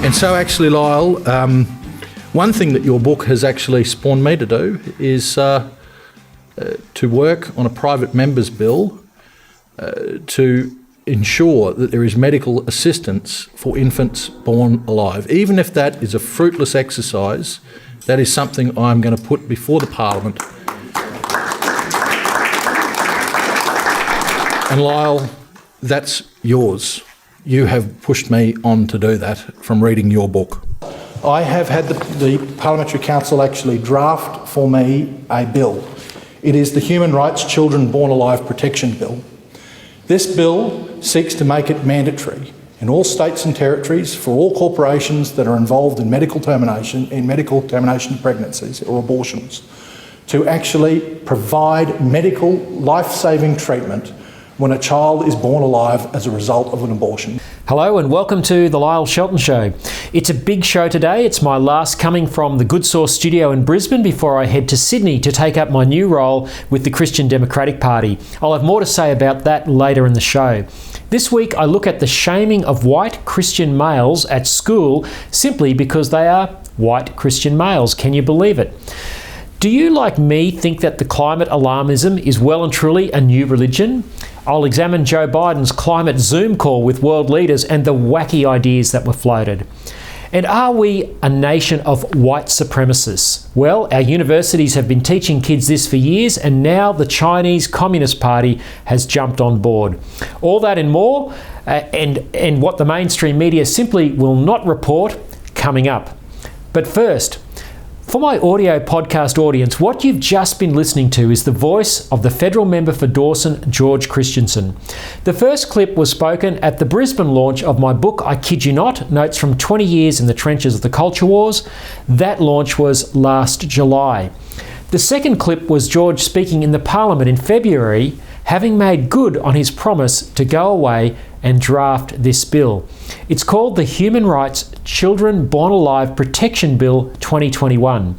And so actually, Lyle, one thing that your book has actually spawned me to do is to work on a private member's bill to ensure that there is medical assistance for infants born alive. Even if that is a fruitless exercise, that is something I'm going to put before the Parliament. And Lyle, that's yours. You have pushed me on to do that from reading your book. I have had the Parliamentary Council actually draft for me a bill. It is the Human Rights Children Born Alive Protection Bill. This bill seeks to make it mandatory in all states and territories for all corporations that are involved in medical termination of pregnancies or abortions to actually provide medical life-saving treatment when a child is born alive as a result of an abortion. Hello and welcome to the Lyle Shelton Show. It's a big show today. It's my last coming from the Good Source studio in Brisbane before I head to Sydney to take up my new role with the Christian Democratic Party. I'll have more to say about that later in the show. This week I look at the shaming of white Christian males at school simply because they are white Christian males. Can you believe it? Do you, like me, think that the climate alarmism is well and truly a new religion? I'll examine Joe Biden's climate Zoom call with world leaders and the wacky ideas that were floated. And are we a nation of white supremacists? Well, our universities have been teaching kids this for years, and now the Chinese Communist Party has jumped on board. All that and more, and what the mainstream media simply will not report, coming up. But first, for my audio podcast audience, what you've just been listening to is the voice of the federal member for Dawson, George Christensen. The first clip was spoken at the Brisbane launch of my book, I Kid You Not, Notes from 20 Years in the Trenches of the Culture Wars. That launch was last July. The second clip was George speaking in the Parliament in February, having made good on his promise to go away and draft this bill. It's called the Human Rights Children Born Alive Protection Bill 2021.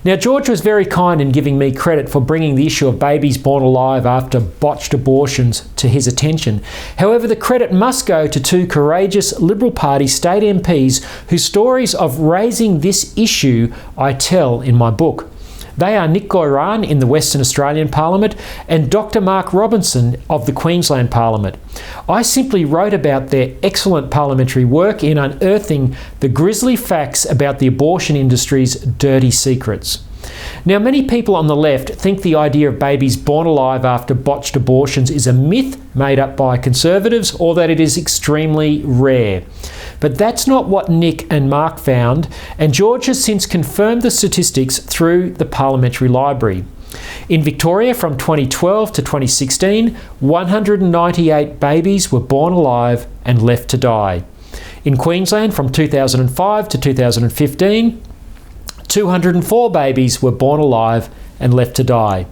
Now, George was very kind in giving me credit for bringing the issue of babies born alive after botched abortions to his attention. However, the credit must go to two courageous Liberal Party state MPs whose stories of raising this issue I tell in my book. They are Nick Goiran in the Western Australian Parliament and Dr. Mark Robinson of the Queensland Parliament. I simply wrote about their excellent parliamentary work in unearthing the grisly facts about the abortion industry's dirty secrets. Now, many people on the left think the idea of babies born alive after botched abortions is a myth made up by conservatives or that it is extremely rare. But that's not what Nick and Mark found, and George has since confirmed the statistics through the Parliamentary Library. In Victoria from 2012 to 2016, 198 babies were born alive and left to die. In Queensland from 2005 to 2015, 204 babies were born alive and left to die.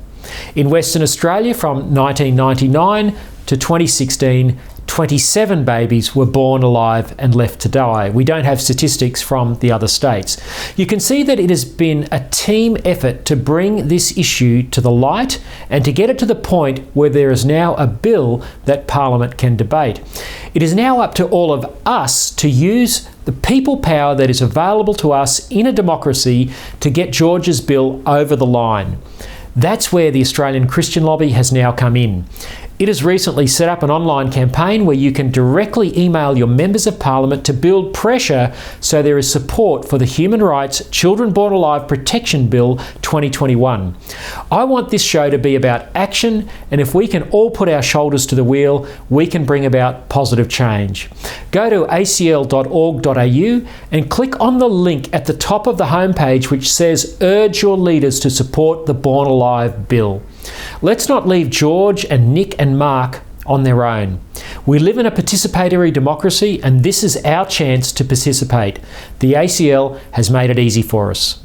In Western Australia from 1999 to 2016, 27 babies were born alive and left to die. We don't have statistics from the other states. You can see that it has been a team effort to bring this issue to the light and to get it to the point where there is now a bill that Parliament can debate. It is now up to all of us to use the people power that is available to us in a democracy to get George's bill over the line. That's where the Australian Christian Lobby has now come in. It has recently set up an online campaign where you can directly email your members of Parliament to build pressure so there is support for the Human Rights Children Born Alive Protection Bill 2021. I want this show to be about action, and if we can all put our shoulders to the wheel, we can bring about positive change. Go to acl.org.au and click on the link at the top of the homepage which says urge your leaders to support the Born Alive Bill. Let's not leave George and Nick and Mark on their own. We live in a participatory democracy and this is our chance to participate. The ACL has made it easy for us.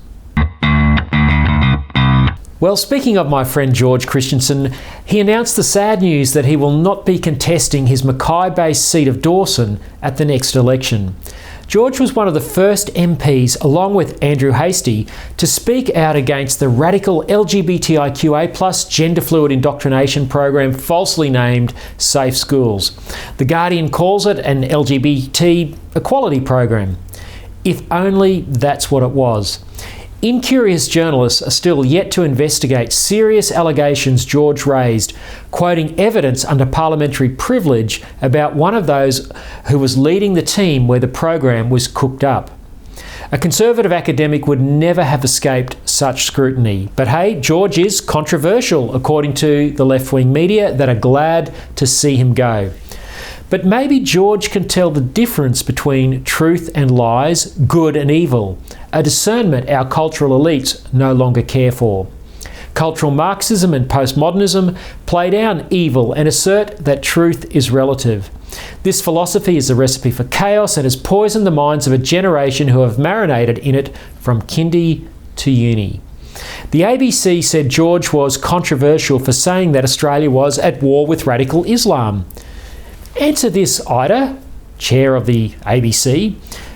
Well, speaking of my friend George Christensen, he announced the sad news that he will not be contesting his Mackay-based seat of Dawson at the next election. George was one of the first MPs, along with Andrew Hastie, to speak out against the radical LGBTIQA+ gender fluid indoctrination program falsely named Safe Schools. The Guardian calls it an LGBT equality program. If only that's what it was. Incurious journalists are still yet to investigate serious allegations George raised, quoting evidence under parliamentary privilege about one of those who was leading the team where the program was cooked up. A Conservative academic would never have escaped such scrutiny. But hey, George is controversial, according to the left-wing media that are glad to see him go. But maybe George can tell the difference between truth and lies, good and evil, a discernment our cultural elites no longer care for. Cultural Marxism and postmodernism play down evil and assert that truth is relative. This philosophy is a recipe for chaos and has poisoned the minds of a generation who have marinated in it from kindy to uni. The ABC said George was controversial for saying that Australia was at war with radical Islam. Answer this, Ida, chair of the ABC.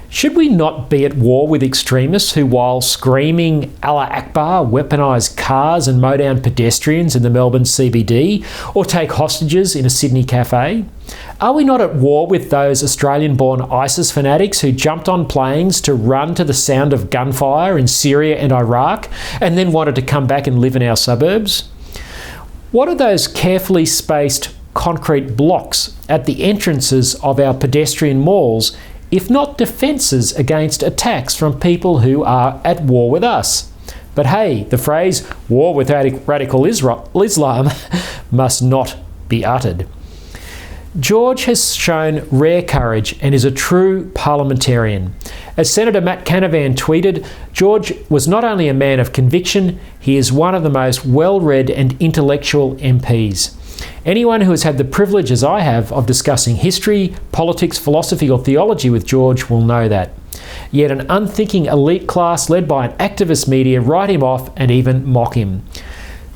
Should we not be at war with extremists who, while screaming Allah Akbar, weaponise cars and mow down pedestrians in the Melbourne CBD or take hostages in a Sydney cafe? Are we not at war with those Australian-born ISIS fanatics who jumped on planes to run to the sound of gunfire in Syria and Iraq and then wanted to come back and live in our suburbs? What are those carefully spaced concrete blocks at the entrances of our pedestrian malls, if not defences against attacks from people who are at war with us? But hey, the phrase war with radical Islam must not be uttered. George has shown rare courage and is a true parliamentarian. As Senator Matt Canavan tweeted, George was not only a man of conviction, he is one of the most well-read and intellectual MPs. Anyone who has had the privilege, as I have, of discussing history, politics, philosophy or theology with George will know that. Yet an unthinking elite class led by an activist media write him off and even mock him.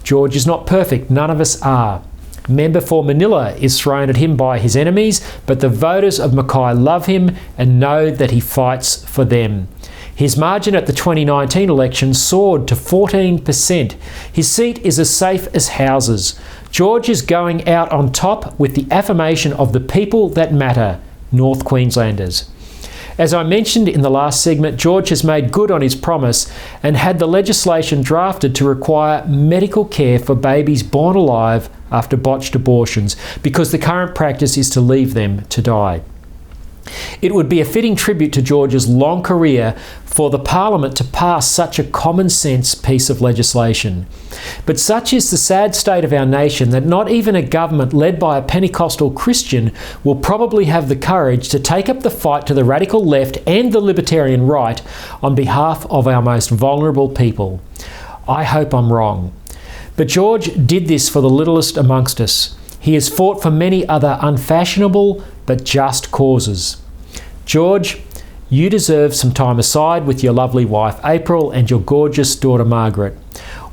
George is not perfect, none of us are. Member for Manila is thrown at him by his enemies, but the voters of Mackay love him and know that he fights for them. His margin at the 2019 election soared to 14%. His seat is as safe as houses. George is going out on top with the affirmation of the people that matter, North Queenslanders. As I mentioned in the last segment, George has made good on his promise and had the legislation drafted to require medical care for babies born alive after botched abortions, because the current practice is to leave them to die. It would be a fitting tribute to George's long career for the Parliament to pass such a common sense piece of legislation. But such is the sad state of our nation that not even a government led by a Pentecostal Christian will probably have the courage to take up the fight to the radical left and the libertarian right on behalf of our most vulnerable people. I hope I'm wrong. But George did this for the littlest amongst us. He has fought for many other unfashionable but just causes. George, you deserve some time aside with your lovely wife April and your gorgeous daughter Margaret.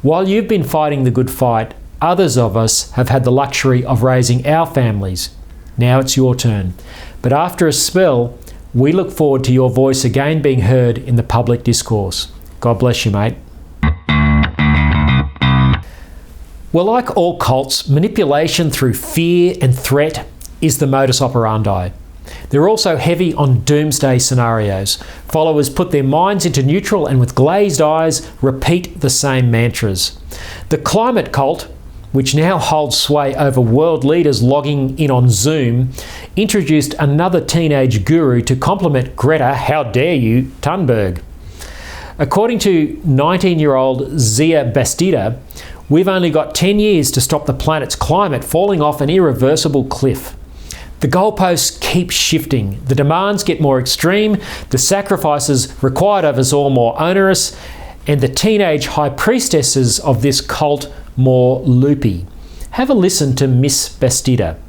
While you've been fighting the good fight, others of us have had the luxury of raising our families. Now it's your turn. But after a spell, we look forward to your voice again being heard in the public discourse. God bless you, mate. Well, like all cults, manipulation through fear and threat is the modus operandi. They're also heavy on doomsday scenarios. Followers put their minds into neutral and with glazed eyes repeat the same mantras. The climate cult, which now holds sway over world leaders logging in on Zoom, introduced another teenage guru to compliment Greta, how dare you, Thunberg. According to 19-year-old Zia Bastida, we've only got 10 years to stop the planet's climate falling off an irreversible cliff. The goalposts keep shifting, the demands get more extreme, the sacrifices required of us all more onerous, and the teenage high priestesses of this cult more loopy. Have a listen to Miss Bastida.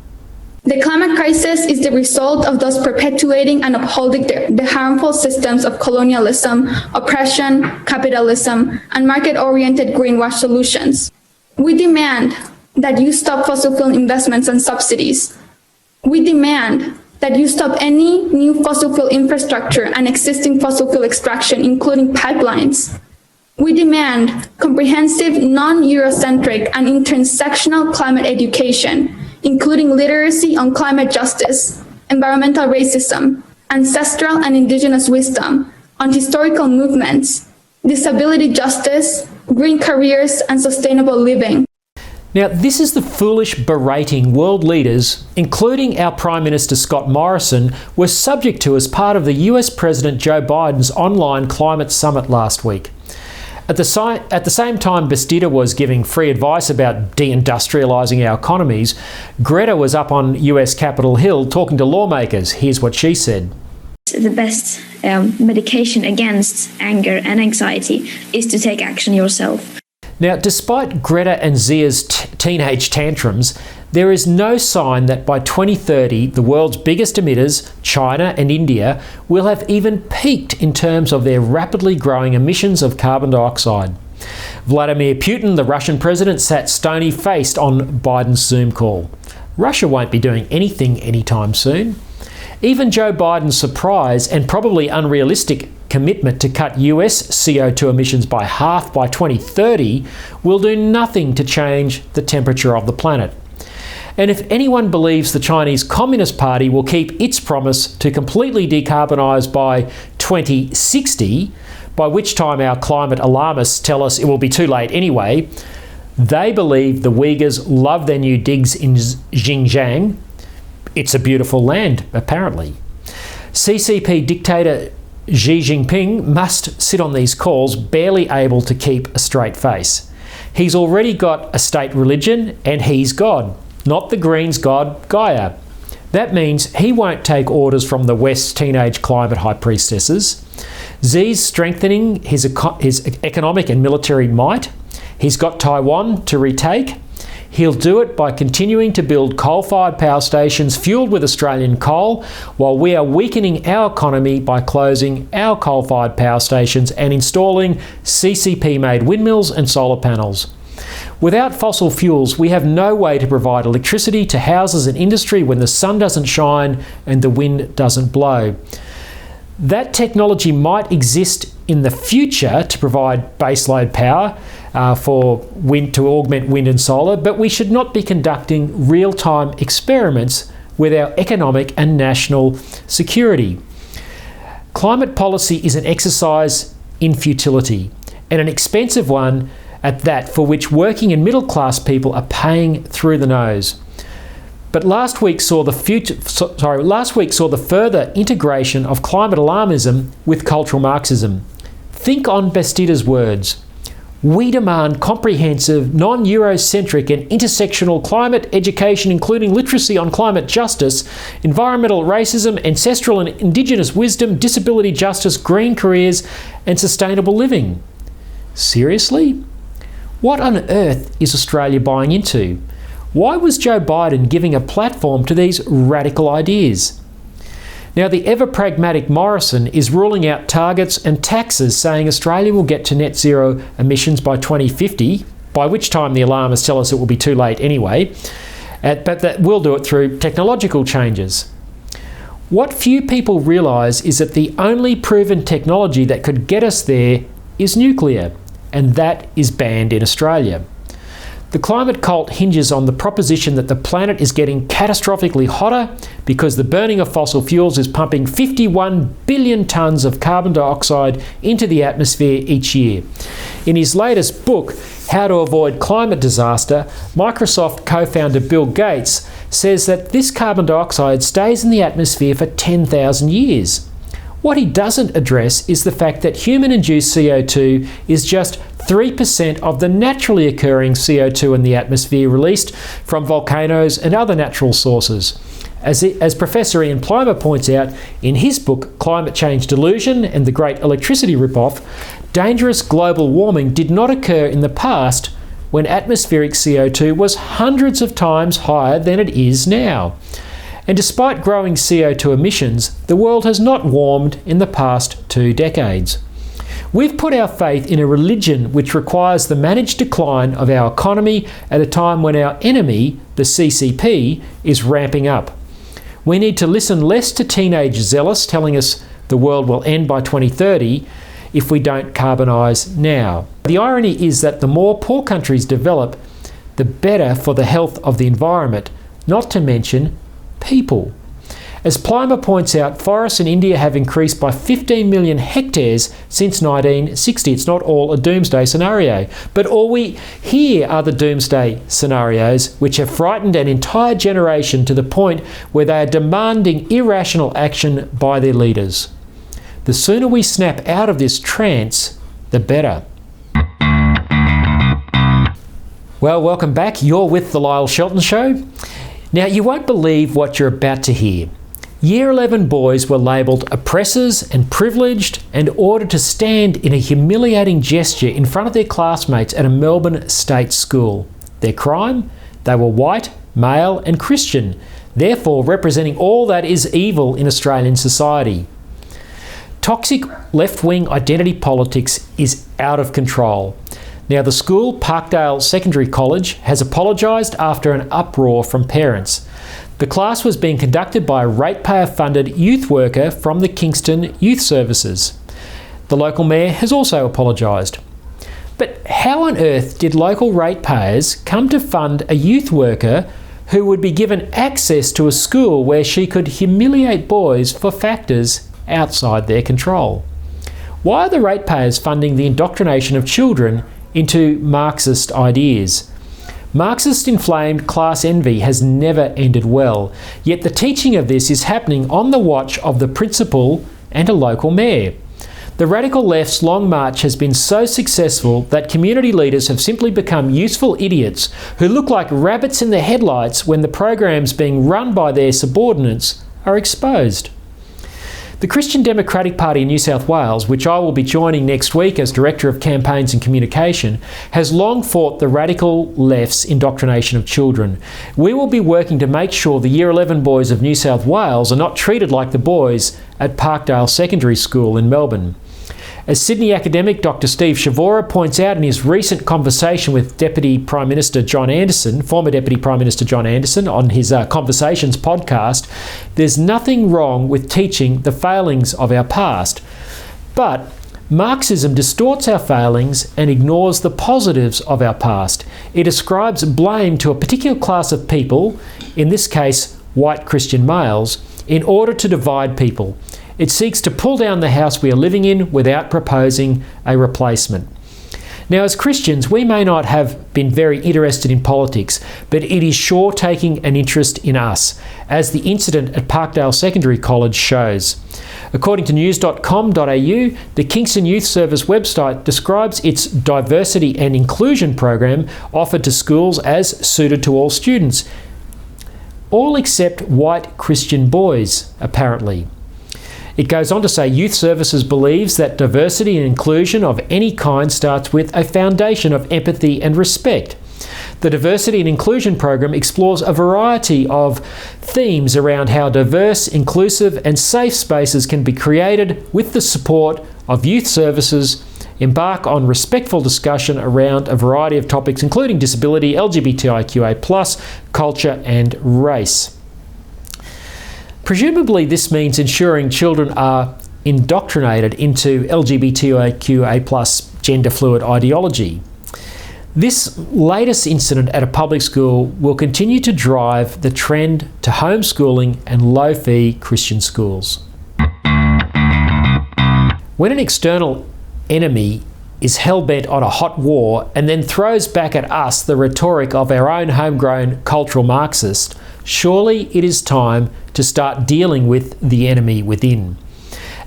The climate crisis is the result of those perpetuating and upholding the harmful systems of colonialism, oppression, capitalism, and market-oriented greenwash solutions. We demand that you stop fossil fuel investments and subsidies. We demand that you stop any new fossil fuel infrastructure and existing fossil fuel extraction, including pipelines. We demand comprehensive, non-Eurocentric and intersectional climate education, including literacy on climate justice, environmental racism, ancestral and indigenous wisdom, on historical movements, disability justice, green careers, and sustainable living. Now, this is the foolish berating world leaders, including our Prime Minister Scott Morrison, were subject to as part of the US President Joe Biden's online climate summit last week. At the same time Bastida was giving free advice about deindustrialising our economies, Greta was up on US Capitol Hill talking to lawmakers. Here's what she said. The best medication against anger and anxiety is to take action yourself. Now, despite Greta and Zia's teenage tantrums, there is no sign that by 2030 the world's biggest emitters, China and India, will have even peaked in terms of their rapidly growing emissions of carbon dioxide. Vladimir Putin, the Russian president, sat stony-faced on Biden's Zoom call. Russia won't be doing anything anytime soon. Even Joe Biden's surprise and probably unrealistic commitment to cut US CO2 emissions by half by 2030 will do nothing to change the temperature of the planet. And if anyone believes the Chinese Communist Party will keep its promise to completely decarbonise by 2060, by which time our climate alarmists tell us it will be too late anyway, they believe the Uyghurs love their new digs in Xinjiang. It's a beautiful land, apparently. CCP dictator Xi Jinping must sit on these calls barely able to keep a straight face. He's already got a state religion and he's God, not the Greens' god Gaia. That means he won't take orders from the West's teenage climate high priestesses. Xi's strengthening his economic and military might. He's got Taiwan to retake. He'll do it by continuing to build coal-fired power stations fuelled with Australian coal, while we are weakening our economy by closing our coal-fired power stations and installing CCP-made windmills and solar panels. Without fossil fuels, we have no way to provide electricity to houses and industry when the sun doesn't shine and the wind doesn't blow. That technology might exist in the future to provide baseload power for wind to augment wind and solar, but we should not be conducting real-time experiments with our economic and national security. Climate policy is an exercise in futility, and an expensive one at that, for which working and middle-class people are paying through the nose. But last week saw the further integration of climate alarmism with cultural Marxism. Think on Bastida's words. We demand comprehensive, non-Eurocentric and intersectional climate education, including literacy on climate justice, environmental racism, ancestral and Indigenous wisdom, disability justice, green careers, and sustainable living. Seriously? What on earth is Australia buying into? Why was Joe Biden giving a platform to these radical ideas? Now, the ever-pragmatic Morrison is ruling out targets and taxes, saying Australia will get to net zero emissions by 2050, by which time the alarmists tell us it will be too late anyway, but that we'll do it through technological changes. What few people realise is that the only proven technology that could get us there is nuclear, and that is banned in Australia. The climate cult hinges on the proposition that the planet is getting catastrophically hotter because the burning of fossil fuels is pumping 51 billion tonnes of carbon dioxide into the atmosphere each year. In his latest book, How to Avoid Climate Disaster, Microsoft co-founder Bill Gates says that this carbon dioxide stays in the atmosphere for 10,000 years. What he doesn't address is the fact that human-induced CO2 is just 3% of the naturally occurring CO2 in the atmosphere released from volcanoes and other natural sources. As Professor Ian Plimer points out in his book Climate Change Delusion and the Great Electricity Ripoff, dangerous global warming did not occur in the past when atmospheric CO2 was hundreds of times higher than it is now. And despite growing CO2 emissions, the world has not warmed in the past 2 decades. We've put our faith in a religion which requires the managed decline of our economy at a time when our enemy, the CCP, is ramping up. We need to listen less to teenage zealots telling us the world will end by 2030 if we don't carbonise now. The irony is that the more poor countries develop, the better for the health of the environment, not to mention people. As Plimer points out, forests in India have increased by 15 million hectares hectares since 1960. It's not all a doomsday scenario. But here are the doomsday scenarios which have frightened an entire generation to the point where they are demanding irrational action by their leaders. The sooner we snap out of this trance, the better. Well, welcome back. You're with the Lyle Shelton Show. Now, you won't believe what you're about to hear. Year 11 boys were labelled oppressors and privileged and ordered to stand in a humiliating gesture in front of their classmates at a Melbourne state school. Their crime? They were white, male and Christian, therefore representing all that is evil in Australian society. Toxic left-wing identity politics is out of control. Now, the school, Parkdale Secondary College, has apologised after an uproar from parents. The class was being conducted by a ratepayer-funded youth worker from the Kingston Youth Services. The local mayor has also apologised. But how on earth did local ratepayers come to fund a youth worker who would be given access to a school where she could humiliate boys for factors outside their control? Why are the ratepayers funding the indoctrination of children into Marxist ideas? Marxist-inflamed class envy has never ended well, yet the teaching of this is happening on the watch of the principal and a local mayor. The radical left's long march has been so successful that community leaders have simply become useful idiots who look like rabbits in the headlights when the programs being run by their subordinates are exposed. The Christian Democratic Party in New South Wales, which I will be joining next week as Director of Campaigns and Communication, has long fought the radical left's indoctrination of children. We will be working to make sure the Year 11 boys of New South Wales are not treated like the boys at Parkdale Secondary School in Melbourne. As Sydney academic Dr. Steve Shavora points out in his recent conversation with Deputy Prime Minister John Anderson, former Deputy Prime Minister John Anderson, on his Conversations podcast, there's nothing wrong with teaching the failings of our past. But Marxism distorts our failings and ignores the positives of our past. It ascribes blame to a particular class of people, in this case white Christian males, in order to divide people. It seeks to pull down the house we are living in without proposing a replacement. Now, as Christians, we may not have been very interested in politics, but it is sure taking an interest in us, as the incident at Parkdale Secondary College shows. According to news.com.au, the Kingston Youth Service website describes its diversity and inclusion program offered to schools as suited to all students, all except white Christian boys, apparently. It goes on to say Youth Services believes that diversity and inclusion of any kind starts with a foundation of empathy and respect. The Diversity and Inclusion program explores a variety of themes around how diverse, inclusive and safe spaces can be created with the support of Youth Services, embark on respectful discussion around a variety of topics including disability, LGBTIQA+, culture and race. Presumably this means ensuring children are indoctrinated into LGBTIQA+ gender fluid ideology. This latest incident at a public school will continue to drive the trend to homeschooling and low-fee Christian schools. When an external enemy is hell-bent on a hot war and then throws back at us the rhetoric of our own homegrown cultural Marxist, surely it is time to start dealing with the enemy within.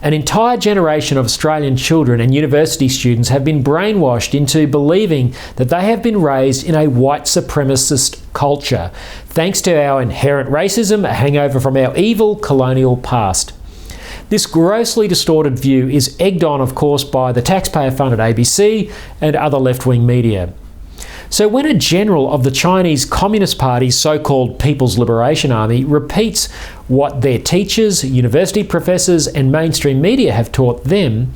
An entire generation of Australian children and university students have been brainwashed into believing that they have been raised in a white supremacist culture, thanks to our inherent racism, a hangover from our evil colonial past. This grossly distorted view is egged on, of course, by the taxpayer-funded ABC and other left-wing media. So when a general of the Chinese Communist Party's so-called People's Liberation Army repeats what their teachers, university professors and mainstream media have taught them,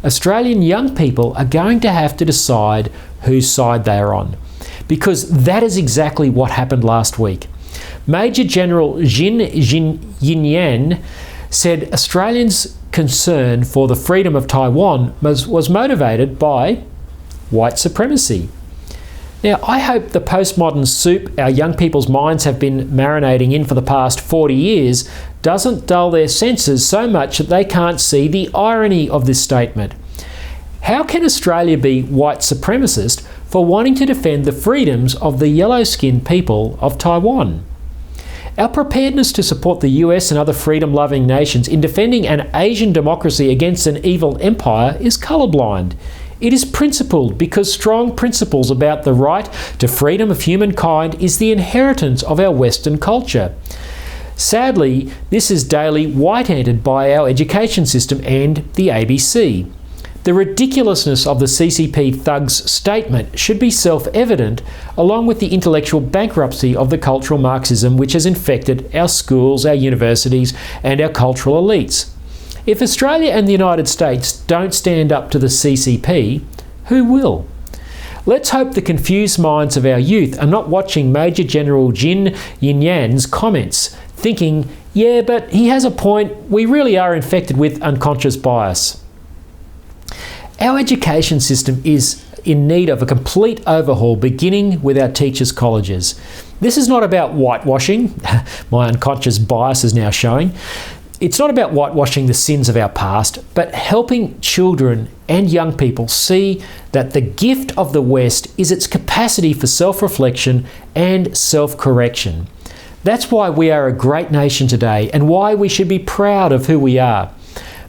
Australian young people are going to have to decide whose side they are on. Because that is exactly what happened last week. Major General Jin Yinyan said Australians' concern for the freedom of Taiwan was motivated by white supremacy. Now, I hope the postmodern soup our young people's minds have been marinating in for the past 40 years doesn't dull their senses so much that they can't see the irony of this statement. How can Australia be white supremacist for wanting to defend the freedoms of the yellow-skinned people of Taiwan? Our preparedness to support the US and other freedom-loving nations in defending an Asian democracy against an evil empire is colourblind. It is principled because strong principles about the right to freedom of humankind is the inheritance of our Western culture. Sadly, this is daily white-handed by our education system and the ABC. The ridiculousness of the CCP thug's statement should be self-evident, along with the intellectual bankruptcy of the cultural Marxism which has infected our schools, our universities, and our cultural elites. If Australia and the United States don't stand up to the CCP, who will? Let's hope the confused minds of our youth are not watching Major General Jin Yinyan's comments, thinking, yeah, but he has a point, we really are infected with unconscious bias. Our education system is in need of a complete overhaul, beginning with our teachers' colleges. This is not about whitewashing, my unconscious bias is now showing. It's not about whitewashing the sins of our past, but helping children and young people see that the gift of the West is its capacity for self-reflection and self-correction. That's why we are a great nation today and why we should be proud of who we are.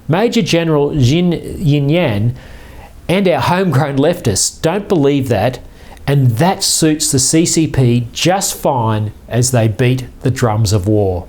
Major General Jin Yinyan and our homegrown leftists don't believe that, and that suits the CCP just fine as they beat the drums of war.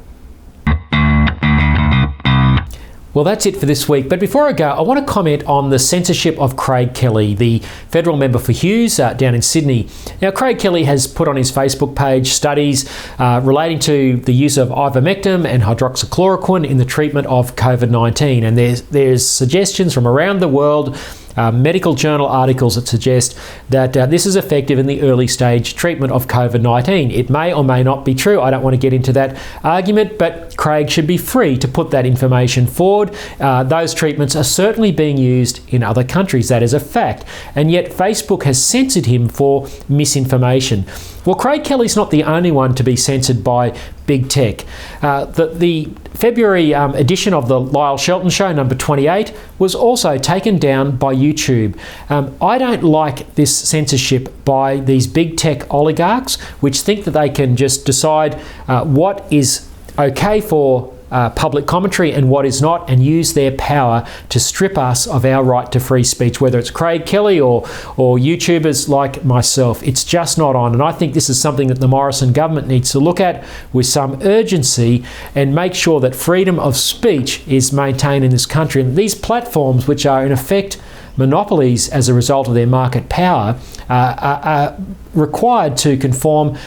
Well, that's it for this week. But before I go, I want to comment on the censorship of Craig Kelly, the federal member for Hughes down in Sydney. Now, Craig Kelly has put on his Facebook page studies relating to the use of ivermectin and hydroxychloroquine in the treatment of COVID-19. And there's suggestions from around the world, medical journal articles that suggest that this is effective in the early stage treatment of COVID-19. It may or may not be true. I don't want to get into that argument, but Craig should be free to put that information forward. Those treatments are certainly being used in other countries. That is a fact. And yet Facebook has censored him for misinformation. Well, Craig Kelly's not the only one to be censored by big tech. The February edition of the Lyle Shelton Show, number 28, was also taken down by YouTube. I don't like this censorship by these big tech oligarchs, which think that they can just decide what is okay for public commentary and what is not, and use their power to strip us of our right to free speech, whether it's Craig Kelly or YouTubers like myself. It's just not on, and I think this is something that the Morrison government needs to look at with some urgency and make sure that freedom of speech is maintained in this country. And these platforms, which are in effect monopolies as a result of their market power, are required to conform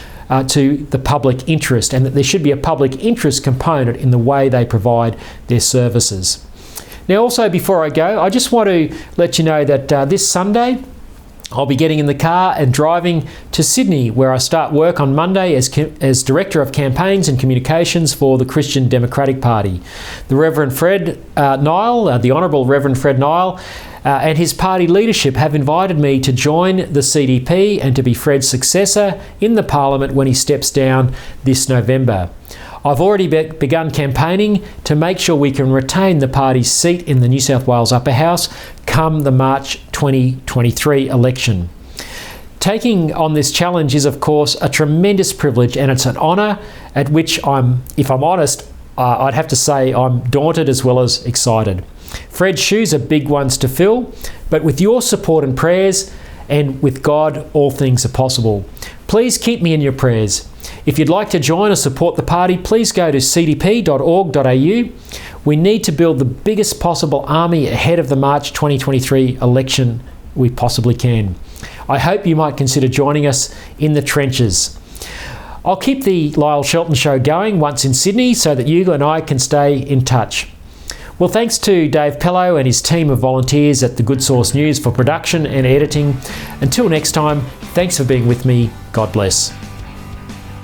to the public interest, and that there should be a public interest component in the way they provide their services. Now, also before I go, I just want to let you know that this Sunday I'll be getting in the car and driving to Sydney, where I start work on Monday as Director of Campaigns and Communications for the Christian Democratic Party. The Reverend Fred Nile, the Honourable Reverend Fred Nile, and his party leadership have invited me to join the CDP and to be Fred's successor in the Parliament when he steps down this November. I've already begun campaigning to make sure we can retain the party's seat in the New South Wales Upper House come the March 2023 election. Taking on this challenge is, of course, a tremendous privilege, and it's an honour at which if I'm honest, I'd have to say I'm daunted as well as excited. Fred's shoes are big ones to fill, but with your support and prayers, and with God, all things are possible. Please keep me in your prayers. If you'd like to join or support the party, please go to cdp.org.au. We need to build the biggest possible army ahead of the March 2023 election we possibly can. I hope you might consider joining us in the trenches. I'll keep the Lyle Shelton Show going once in Sydney so that you and I can stay in touch. Well, thanks to Dave Pello and his team of volunteers at The Good Source News for production and editing. Until next time, thanks for being with me. God bless.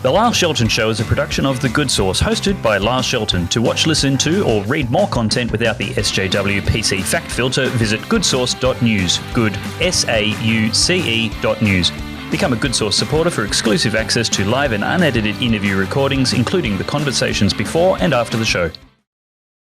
The Lyle Shelton Show is a production of The Good Source, hosted by Lyle Shelton. To watch, listen to, or read more content without the SJW PC fact filter, visit goodsource.news. Good, SAUCE.news. Become a Good Source supporter for exclusive access to live and unedited interview recordings, including the conversations before and after the show.